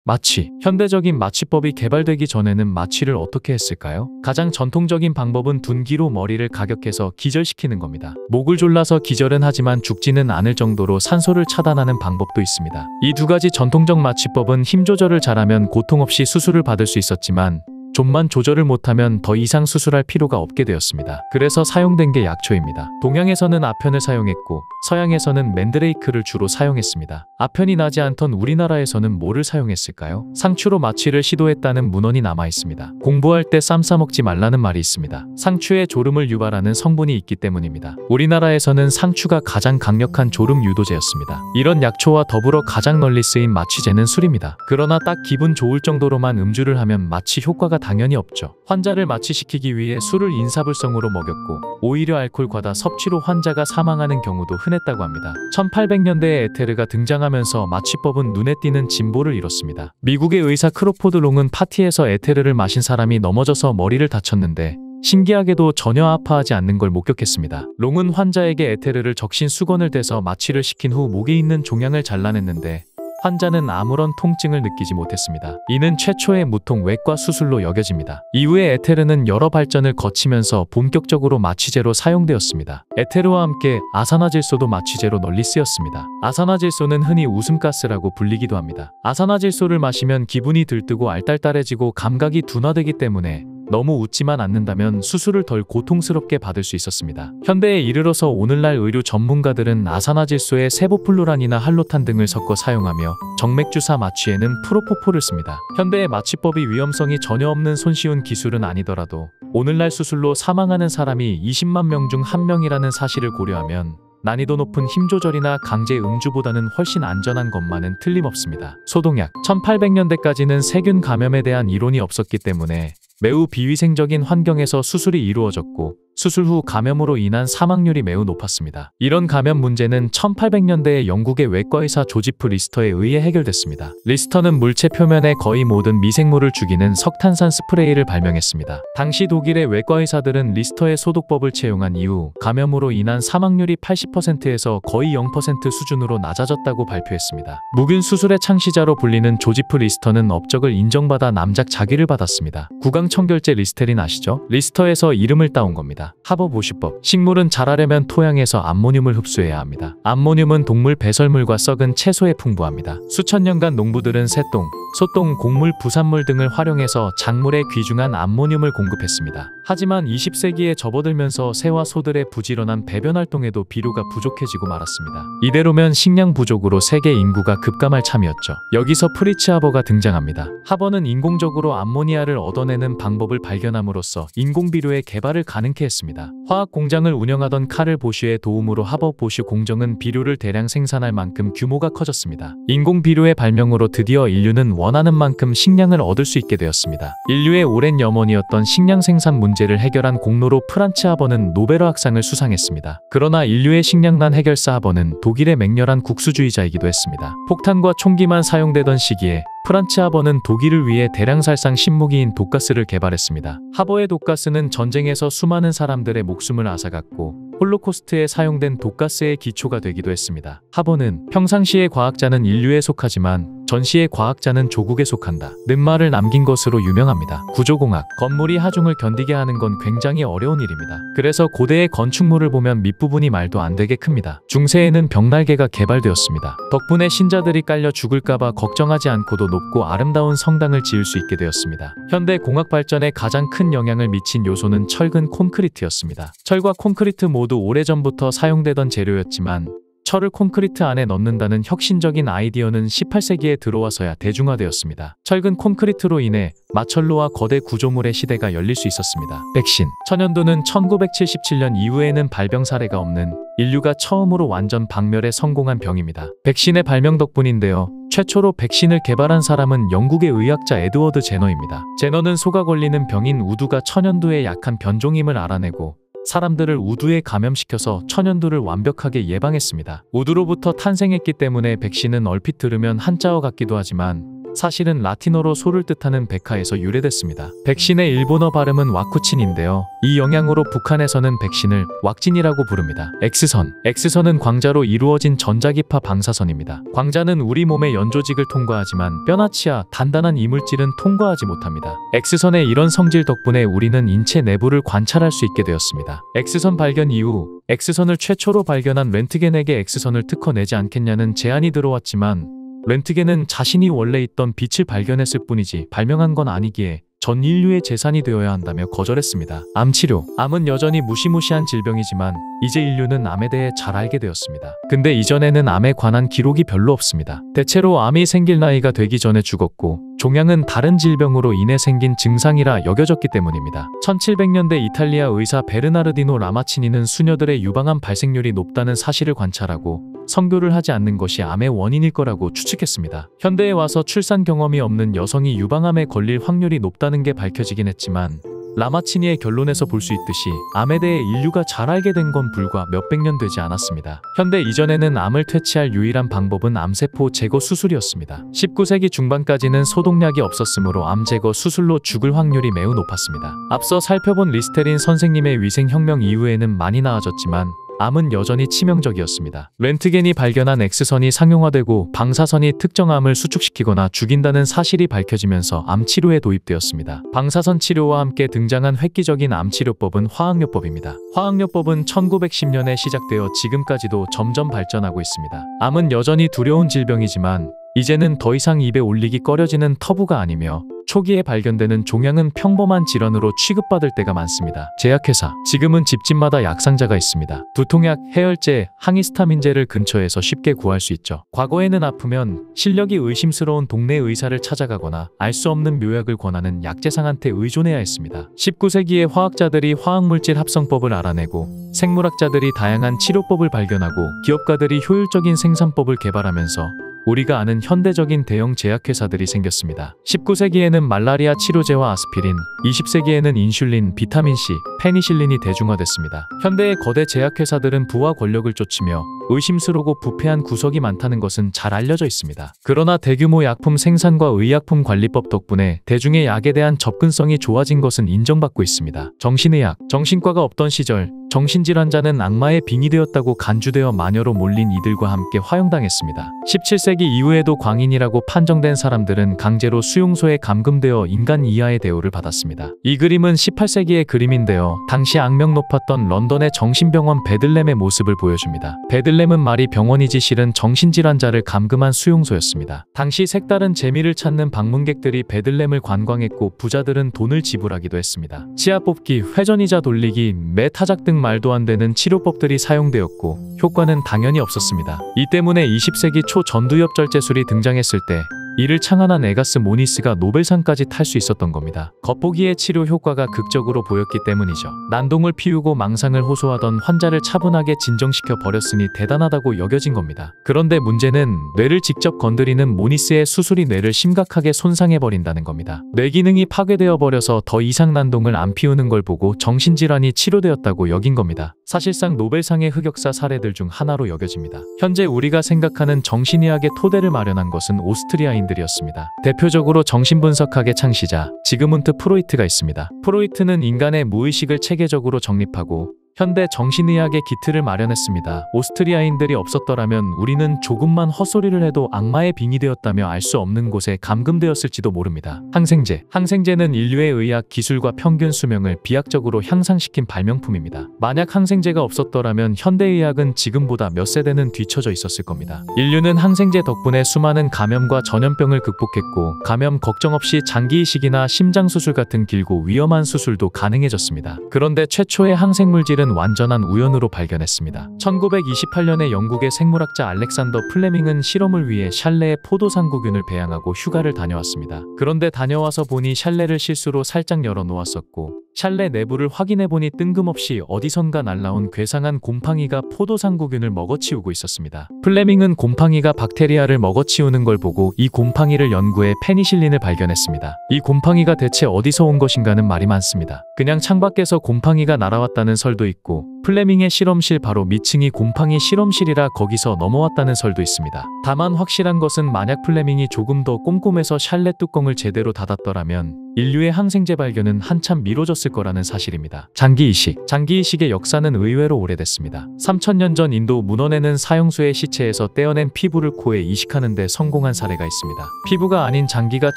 마취. 현대적인 마취법이 개발되기 전에는 마취를 어떻게 했을까요? 가장 전통적인 방법은 둔기로 머리를 가격해서 기절시키는 겁니다. 목을 졸라서 기절은 하지만 죽지는 않을 정도로 산소를 차단하는 방법도 있습니다. 이 두 가지 전통적 마취법은 힘 조절을 잘하면 고통 없이 수술을 받을 수 있었지만 좀만 조절을 못하면 더 이상 수술할 필요가 없게 되었습니다. 그래서 사용된 게 약초입니다. 동양에서는 아편을 사용했고 서양에서는 맨드레이크를 주로 사용했습니다. 아편이 나지 않던 우리나라에서는 뭐를 사용했을까요? 상추로 마취를 시도했다는 문헌이 남아있습니다. 공부할 때 쌈 싸먹지 말라는 말이 있습니다. 상추에 졸음을 유발하는 성분이 있기 때문입니다. 우리나라에서는 상추가 가장 강력한 졸음 유도제였습니다. 이런 약초와 더불어 가장 널리 쓰인 마취제는 술입니다. 그러나 딱 기분 좋을 정도로만 음주를 하면 마취 효과가 당연히 없죠. 환자를 마취시키기 위해 술을 인사불성으로 먹였고 오히려 알코올 과다 섭취로 환자가 사망하는 경우도 흔했다고 합니다. 1800년대에 에테르가 등장하면서 마취법은 눈에 띄는 진보를 이뤘습니다. 미국의 의사 크로포드 롱은 파티에서 에테르를 마신 사람이 넘어져서 머리를 다쳤는데 신기하게도 전혀 아파하지 않는 걸 목격했습니다. 롱은 환자에게 에테르를 적신 수건을 대서 마취를 시킨 후 목에 있는 종양을 잘라냈는데 환자는 아무런 통증을 느끼지 못했습니다. 이는 최초의 무통 외과 수술로 여겨집니다. 이후에 에테르는 여러 발전을 거치면서 본격적으로 마취제로 사용되었습니다. 에테르와 함께 아산화질소도 마취제로 널리 쓰였습니다. 아산화질소는 흔히 웃음가스라고 불리기도 합니다. 아산화질소를 마시면 기분이 들뜨고 알딸딸해지고 감각이 둔화되기 때문에 너무 웃지만 않는다면 수술을 덜 고통스럽게 받을 수 있었습니다. 현대에 이르러서 오늘날 의료 전문가들은 아산화질소에 세보플루란이나 할로탄 등을 섞어 사용하며 정맥주사 마취에는 프로포폴을 씁니다. 현대의 마취법이 위험성이 전혀 없는 손쉬운 기술은 아니더라도 오늘날 수술로 사망하는 사람이 20만 명 중 1명이라는 사실을 고려하면 난이도 높은 힘 조절이나 강제 음주보다는 훨씬 안전한 것만은 틀림없습니다. 소독약. 1800년대까지는 세균 감염에 대한 이론이 없었기 때문에 매우 비위생적인 환경에서 수술이 이루어졌고 수술 후 감염으로 인한 사망률이 매우 높았습니다. 이런 감염 문제는 1800년대에 영국의 외과의사 조지프 리스터에 의해 해결됐습니다. 리스터는 물체 표면의 거의 모든 미생물을 죽이는 석탄산 스프레이를 발명했습니다. 당시 독일의 외과의사들은 리스터의 소독법을 채용한 이후 감염으로 인한 사망률이 80%에서 거의 0% 수준으로 낮아졌다고 발표했습니다. 묵인 수술의 창시자로 불리는 조지프 리스터는 업적을 인정받아 남작 자기를 받았습니다. 구강청결제 리스테린 아시죠? 리스터에서 이름을 따온 겁니다. 하버보시법. 식물은 자라려면 토양에서 암모늄을 흡수해야 합니다. 암모늄은 동물 배설물과 썩은 채소에 풍부합니다. 수천 년간 농부들은 새똥, 소똥, 곡물, 부산물 등을 활용해서 작물에 귀중한 암모늄을 공급했습니다. 하지만 20세기에 접어들면서 새와 소들의 부지런한 배변 활동에도 비료가 부족해지고 말았습니다. 이대로면 식량 부족으로 세계 인구가 급감할 참이었죠. 여기서 프리츠 하버가 등장합니다. 하버는 인공적으로 암모니아를 얻어내는 방법을 발견함으로써 인공비료의 개발을 가능케 했습니다. 화학 공장을 운영하던 카를 보슈의 도움으로 하버 보슈 공정은 비료를 대량 생산할 만큼 규모가 커졌습니다. 인공비료의 발명으로 드디어 인류는 원하는 만큼 식량을 얻을 수 있게 되었습니다. 인류의 오랜 염원이었던 식량 생산 문제를 해결한 공로로 프란츠 하버는 노벨화학상을 수상했습니다. 그러나 인류의 식량난 해결사 하버는 독일의 맹렬한 국수주의자이기도 했습니다. 폭탄과 총기만 사용되던 시기에 프란츠 하버는 독일을 위해 대량살상 신무기인 독가스를 개발했습니다. 하버의 독가스는 전쟁에서 수많은 사람들의 목숨을 앗아갔고 홀로코스트에 사용된 독가스의 기초가 되기도 했습니다. 하버는 평상시의 과학자는 인류에 속하지만 전시의 과학자는 조국에 속한다 는 말을 남긴 것으로 유명합니다. 구조공학. 건물이 하중을 견디게 하는 건 굉장히 어려운 일입니다. 그래서 고대의 건축물을 보면 밑부분이 말도 안 되게 큽니다. 중세에는 벽날개가 개발되었습니다. 덕분에 신자들이 깔려 죽을까봐 걱정하지 않고도 높고 아름다운 성당을 지을 수 있게 되었습니다. 현대 공학 발전에 가장 큰 영향을 미친 요소는 철근 콘크리트였습니다. 철과 콘크리트 모두 오래전부터 사용되던 재료였지만 철을 콘크리트 안에 넣는다는 혁신적인 아이디어는 18세기에 들어와서야 대중화되었습니다. 철근 콘크리트로 인해 마철로와 거대 구조물의 시대가 열릴 수 있었습니다. 백신. 천연두는 1977년 이후에는 발병 사례가 없는 인류가 처음으로 완전 박멸에 성공한 병입니다. 백신의 발명 덕분인데요. 최초로 백신을 개발한 사람은 영국의 의학자 에드워드 제너입니다. 제너는 소가 걸리는 병인 우두가 천연두의 약한 변종임을 알아내고 사람들을 우두에 감염시켜서 천연두를 완벽하게 예방했습니다. 우두로부터 탄생했기 때문에 백신은 얼핏 들으면 한자어 같기도 하지만 사실은 라틴어로 소를 뜻하는 백화에서 유래됐습니다. 백신의 일본어 발음은 와쿠친인데요. 이 영향으로 북한에서는 백신을 왁진이라고 부릅니다. X선은 광자로 이루어진 전자기파 방사선입니다. 광자는 우리 몸의 연조직을 통과하지만 뼈나 치아, 단단한 이물질은 통과하지 못합니다. X선의 이런 성질 덕분에 우리는 인체 내부를 관찰할 수 있게 되었습니다. X선 발견 이후 X선을 최초로 발견한 렌트겐에게 X선을 특허내지 않겠냐는 제안이 들어왔지만 렌트겐은 자신이 원래 있던 빛을 발견했을 뿐이지 발명한 건 아니기에 전 인류의 재산이 되어야 한다며 거절했습니다. 암치료. 암은 여전히 무시무시한 질병이지만 이제 인류는 암에 대해 잘 알게 되었습니다. 근데 이전에는 암에 관한 기록이 별로 없습니다. 대체로 암이 생길 나이가 되기 전에 죽었고 종양은 다른 질병으로 인해 생긴 증상이라 여겨졌기 때문입니다. 1700년대 이탈리아 의사 베르나르디노 라마치니는 수녀들의 유방암 발생률이 높다는 사실을 관찰하고 성교를 하지 않는 것이 암의 원인일 거라고 추측했습니다. 현대에 와서 출산 경험이 없는 여성이 유방암에 걸릴 확률이 높다는 게 밝혀지긴 했지만 라마치니의 결론에서 볼 수 있듯이 암에 대해 인류가 잘 알게 된 건 불과 몇백 년 되지 않았습니다. 현대 이전에는 암을 퇴치할 유일한 방법은 암세포 제거 수술이었습니다. 19세기 중반까지는 소독약이 없었으므로 암 제거 수술로 죽을 확률이 매우 높았습니다. 앞서 살펴본 리스테린 선생님의 위생혁명 이후에는 많이 나아졌지만 암은 여전히 치명적이었습니다. 렌트겐이 발견한 X선이 상용화되고 방사선이 특정 암을 수축시키거나 죽인다는 사실이 밝혀지면서 암 치료에 도입되었습니다. 방사선 치료와 함께 등장한 획기적인 암 치료법은 화학요법입니다. 화학요법은 1910년에 시작되어 지금까지도 점점 발전하고 있습니다. 암은 여전히 두려운 질병이지만 이제는 더 이상 입에 올리기 꺼려지는 터부가 아니며 초기에 발견되는 종양은 평범한 질환으로 취급받을 때가 많습니다. 제약회사. 지금은 집집마다 약상자가 있습니다. 두통약, 해열제, 항히스타민제를 근처에서 쉽게 구할 수 있죠. 과거에는 아프면 실력이 의심스러운 동네 의사를 찾아가거나 알 수 없는 묘약을 권하는 약재상한테 의존해야 했습니다. 19세기에 화학자들이 화학물질 합성법을 알아내고 생물학자들이 다양한 치료법을 발견하고 기업가들이 효율적인 생산법을 개발하면서 우리가 아는 현대적인 대형 제약회사들이 생겼습니다. 19세기에는 말라리아 치료제와 아스피린, 20세기에는 인슐린, 비타민C, 페니실린이 대중화됐습니다. 현대의 거대 제약회사들은 부와 권력을 쫓으며 의심스러우고 부패한 구석이 많다는 것은 잘 알려져 있습니다. 그러나 대규모 약품 생산과 의약품 관리법 덕분에 대중의 약에 대한 접근성이 좋아진 것은 인정받고 있습니다. 정신의학. 정신과가 없던 시절 정신질환자는 악마의 빙이 되었다고 간주되어 마녀로 몰린 이들과 함께 화형당했습니다. 17세기 이후에도 광인이라고 판정된 사람들은 강제로 수용소에 감금되어 인간 이하의 대우를 받았습니다. 이 그림은 18세기의 그림인데요. 당시 악명 높았던 런던의 정신병원 베들렘의 모습을 보여줍니다. 베들렘은 말이 병원이지 실은 정신질환자를 감금한 수용소였습니다. 당시 색다른 재미를 찾는 방문객들이 베들렘을 관광했고 부자들은 돈을 지불하기도 했습니다. 치아 뽑기, 회전의자 돌리기, 매타작 등 말도 안 되는 치료법들이 사용되었고 효과는 당연히 없었습니다. 이 때문에 20세기 초 전두엽절제술이 등장했을 때 이를 창안한 에가스 모니스가 노벨상까지 탈 수 있었던 겁니다. 겉보기에 치료 효과가 극적으로 보였기 때문이죠. 난동을 피우고 망상을 호소하던 환자를 차분하게 진정시켜 버렸으니 대단하다고 여겨진 겁니다. 그런데 문제는 뇌를 직접 건드리는 모니스의 수술이 뇌를 심각하게 손상해버린다는 겁니다. 뇌 기능이 파괴되어 버려서 더 이상 난동을 안 피우는 걸 보고 정신질환이 치료되었다고 여긴 겁니다. 사실상 노벨상의 흑역사 사례들 중 하나로 여겨집니다. 현재 우리가 생각하는 정신의학의 토대를 마련한 것은 오스트리아인들이었습니다. 대표적으로 정신분석학의 창시자 지그문트 프로이트가 있습니다. 프로이트는 인간의 무의식을 체계적으로 정립하고 현대 정신의학의 기틀을 마련했습니다. 오스트리아인들이 없었더라면 우리는 조금만 헛소리를 해도 악마의 빙이 되었다며 알 수 없는 곳에 감금되었을지도 모릅니다. 항생제. 항생제는 인류의 의학 기술과 평균 수명을 비약적으로 향상시킨 발명품입니다. 만약 항생제가 없었더라면 현대의학은 지금보다 몇 세대는 뒤처져 있었을 겁니다. 인류는 항생제 덕분에 수많은 감염과 전염병을 극복했고 감염 걱정 없이 장기이식이나 심장수술 같은 길고 위험한 수술도 가능해졌습니다. 그런데 최초의 항생물질은 완전한 우연으로 발견했습니다. 1928년에 영국의 생물학자 알렉산더 플레밍은 실험을 위해 샬레의 포도상구균을 배양하고 휴가를 다녀왔습니다. 그런데 다녀와서 보니 샬레를 실수로 살짝 열어 놓았었고 샬레 내부를 확인해보니 뜬금없이 어디선가 날라온 괴상한 곰팡이가 포도상구균을 먹어치우고 있었습니다. 플레밍은 곰팡이가 박테리아를 먹어치우는 걸 보고 이 곰팡이를 연구해 페니실린을 발견했습니다. 이 곰팡이가 대체 어디서 온 것인가는 말이 많습니다. 그냥 창밖에서 곰팡이가 날아왔다는 설도 있고, 플레밍의 실험실 바로 밑층이 곰팡이 실험실이라 거기서 넘어왔다는 설도 있습니다. 다만 확실한 것은 만약 플레밍이 조금 더 꼼꼼해서 샬레 뚜껑을 제대로 닫았더라면 인류의 항생제 발견은 한참 미뤄졌을 거라는 사실입니다. 장기이식. 장기이식의 역사는 의외로 오래됐습니다. 3000년 전 인도 문헌에는 사형수의 시체에서 떼어낸 피부를 코에 이식하는 데 성공한 사례가 있습니다. 피부가 아닌 장기가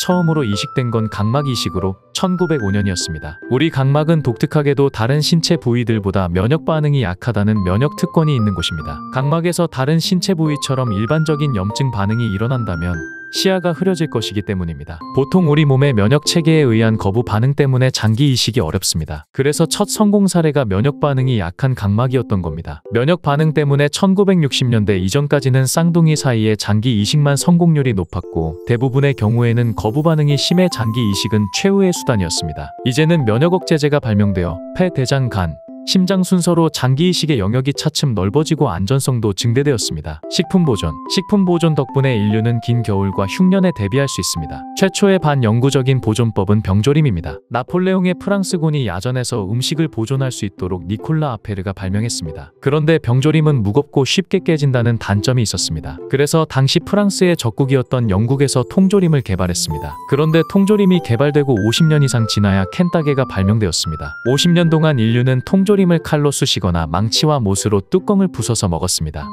처음으로 이식된 건 각막 이식으로 1905년이었습니다. 우리 각막은 독특하게도 다른 신체 부위들보다 면역 반응이 약하다는 면역 특권이 있는 곳입니다. 각막에서 다른 신체 부위처럼 일반적인 염증 반응이 일어난다면 시야가 흐려질 것이기 때문입니다. 보통 우리 몸의 면역 체계에 의한 거부 반응 때문에 장기 이식이 어렵습니다. 그래서 첫 성공 사례가 면역 반응이 약한 각막이었던 겁니다. 면역 반응 때문에 1960년대 이전까지는 쌍둥이 사이에 장기 이식만 성공률이 높았고, 대부분의 경우에는 거부 반응이 심해 장기 이식은 최후의 수단이었습니다. 이제는 면역 억제제가 발명되어 폐, 대장, 간, 심장 순서로 장기 이식의 영역이 차츰 넓어지고 안전성도 증대되었습니다. 식품 보존. 식품 보존 덕분에 인류는 긴 겨울과 흉년에 대비할 수 있습니다. 최초의 반영구적인 보존법은 병조림입니다. 나폴레옹의 프랑스군이 야전에서 음식을 보존할 수 있도록 니콜라 아페르가 발명했습니다. 그런데 병조림은 무겁고 쉽게 깨진다는 단점이 있었습니다. 그래서 당시 프랑스의 적국이었던 영국에서 통조림을 개발했습니다. 그런데 통조림이 개발되고 50년 이상 지나야 캔따개가 발명되었습니다. 50년 동안 인류는 통조림을 칼로 쑤시거나 망치와 못으로 뚜껑을 부숴서 먹었습니다.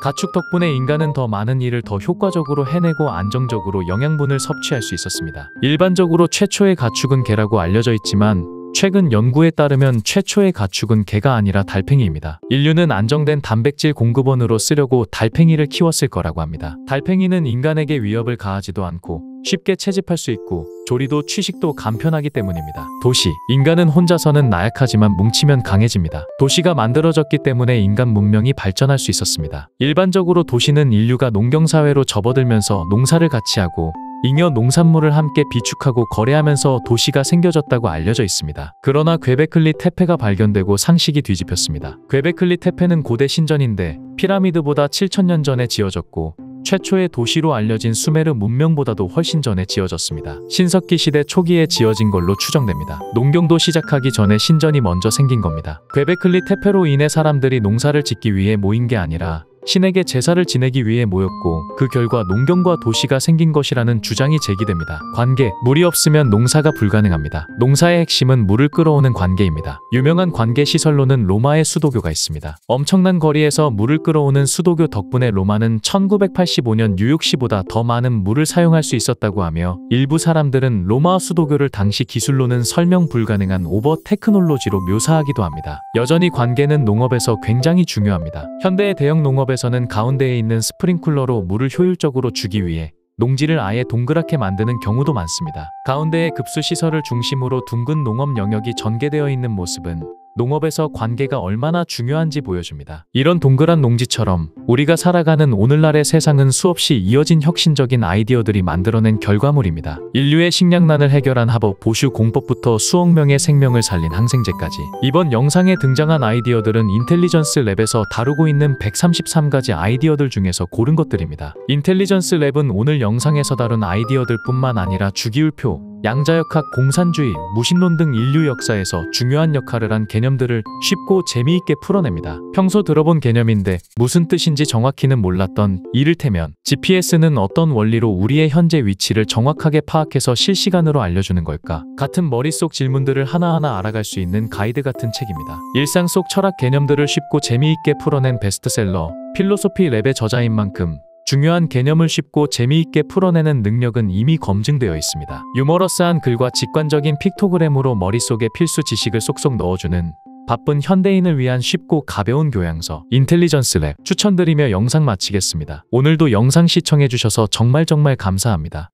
가축 덕분에 인간은 더 많은 일을 더 효과적으로 해내고 안정적으로 영양분을 섭취할 수 있었습니다. 일반적으로 최초의 가축은 개라고 알려져 있지만, 최근 연구에 따르면 최초의 가축은 개가 아니라 달팽이입니다. 인류는 안정된 단백질 공급원으로 쓰려고 달팽이를 키웠을 거라고 합니다. 달팽이는 인간에게 위협을 가하지도 않고 쉽게 채집할 수 있고 조리도 취식도 간편하기 때문입니다. 도시. 인간은 혼자서는 나약하지만 뭉치면 강해집니다. 도시가 만들어졌기 때문에 인간 문명이 발전할 수 있었습니다. 일반적으로 도시는 인류가 농경사회로 접어들면서 농사를 같이 하고 잉여 농산물을 함께 비축하고 거래하면서 도시가 생겨졌다고 알려져 있습니다. 그러나 괭베클리 테페가 발견되고 상식이 뒤집혔습니다. 괭베클리 테페는 고대 신전인데 피라미드보다 7000년 전에 지어졌고, 최초의 도시로 알려진 수메르 문명보다도 훨씬 전에 지어졌습니다. 신석기 시대 초기에 지어진 걸로 추정됩니다. 농경도 시작하기 전에 신전이 먼저 생긴 겁니다. 괭베클리 테페로 인해 사람들이 농사를 짓기 위해 모인 게 아니라 신에게 제사를 지내기 위해 모였고, 그 결과 농경과 도시가 생긴 것이라는 주장이 제기됩니다. 관계. 물이 없으면 농사가 불가능합니다. 농사의 핵심은 물을 끌어오는 관계입니다. 유명한 관계 시설로는 로마의 수도교가 있습니다. 엄청난 거리에서 물을 끌어오는 수도교 덕분에 로마는 1985년 뉴욕시보다 더 많은 물을 사용할 수 있었다고 하며, 일부 사람들은 로마 수도교를 당시 기술로는 설명 불가능한 오버 테크놀로지로 묘사하기도 합니다. 여전히 관계는 농업에서 굉장히 중요합니다. 현대의 대형 농업에서는 가운데에 있는 스프링클러로 물을 효율적으로 주기 위해 농지를 아예 동그랗게 만드는 경우도 많습니다. 가운데에 급수 시설을 중심으로 둥근 농업 영역이 전개되어 있는 모습은 농업에서 관계가 얼마나 중요한지 보여줍니다. 이런 동그란 농지처럼 우리가 살아가는 오늘날의 세상은 수없이 이어진 혁신적인 아이디어들이 만들어낸 결과물입니다. 인류의 식량난을 해결한 합법 보슈 공법부터 수억 명의 생명을 살린 항생제까지. 이번 영상에 등장한 아이디어들은 인텔리전스 랩에서 다루고 있는 133가지 아이디어들 중에서 고른 것들입니다. 인텔리전스 랩은 오늘 영상에서 다룬 아이디어들 뿐만 아니라 주기율표, 양자역학, 공산주의, 무신론 등 인류 역사에서 중요한 역할을 한 개념들을 쉽고 재미있게 풀어냅니다. 평소 들어본 개념인데 무슨 뜻인지 정확히는 몰랐던, 이를테면 GPS는 어떤 원리로 우리의 현재 위치를 정확하게 파악해서 실시간으로 알려주는 걸까? 같은 머릿속 질문들을 하나하나 알아갈 수 있는 가이드 같은 책입니다. 일상 속 철학 개념들을 쉽고 재미있게 풀어낸 베스트셀러, 필로소피 랩의 저자인 만큼 중요한 개념을 쉽고 재미있게 풀어내는 능력은 이미 검증되어 있습니다. 유머러스한 글과 직관적인 픽토그램으로 머릿속에 필수 지식을 쏙쏙 넣어주는 바쁜 현대인을 위한 쉽고 가벼운 교양서 인텔리전스 랩 추천드리며 영상 마치겠습니다. 오늘도 영상 시청해주셔서 정말 감사합니다.